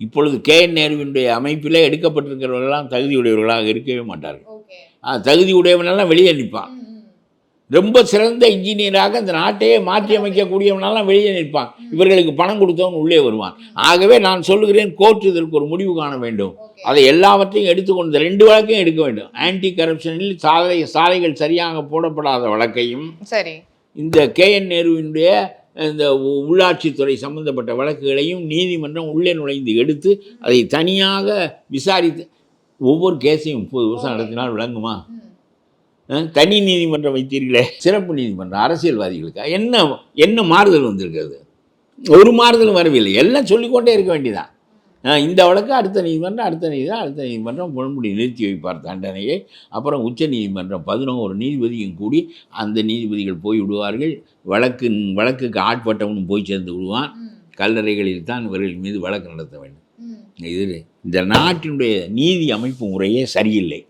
இப்பொழுது நேருவினுடைய அமைப்பிலே எடுக்கப்பட்டிருக்கிறவர்களெல்லாம் தகுதியுடையவர்களாக இருக்கவே மாட்டார்கள். தகுதி உடையவனெல்லாம் வெளியே நிற்பான். ரொம்ப சிறந்த இன்ஜினியராக இந்த நாட்டையே மாற்றி அமைக்கக்கூடியவனெல்லாம் வெளியே நிற்பான். இவர்களுக்கு பணம் கொடுத்தவன் உள்ளே வருவான். ஆகவே நான் சொல்லுகிறேன், கோர்ட் இதற்கு ஒரு முடிவு காண வேண்டும். அதை எல்லாவற்றையும் எடுத்துக்கொண்டு 2 வழக்கையும் எடுக்க வேண்டும். ஆன்டி கரப்ஷனில் சாலைகள் சரியாக போடப்படாத வழக்கையும், சரி, இந்த நேருவினுடைய இந்த உள்ளாட்சித்துறை சம்பந்தப்பட்ட வழக்குகளையும் நீதிமன்றம் உள்ளே நுழைந்து எடுத்து அதை தனியாக விசாரித்து ஒவ்வொரு கேஸையும் 30 வருஷம் நடத்தினால் விளங்குமா? தனி நீதிமன்றம் வைத்தீர்களே, சிறப்பு நீதிமன்றம் அரசியல்வாதிகளுக்கு என்ன மாறுதல் வந்திருக்கிறது? ஒரு மாறுதலும் வரவில்லை. எல்லாம் சொல்லிக்கொண்டே இருக்க வேண்டியதான். இந்த வழக்கு அடுத்த நீதிமன்றம் பொன்முடி நிறுத்தி வைப்பார் தண்டனையை. அப்புறம் உச்ச நீதிமன்றம் 11 நீதிபதியும் கூடி அந்த நீதிபதிகள் போய் விடுவார்கள். வழக்குக்கு ஆட்பட்டவனும் போய் சேர்ந்து விடுவான். கல்லறைகளில் தான் இவர்கள் மீது வழக்கு நடத்த வேண்டும். இது இந்த நாட்டினுடைய நீதி அமைப்பு முறையே சரியில்லை.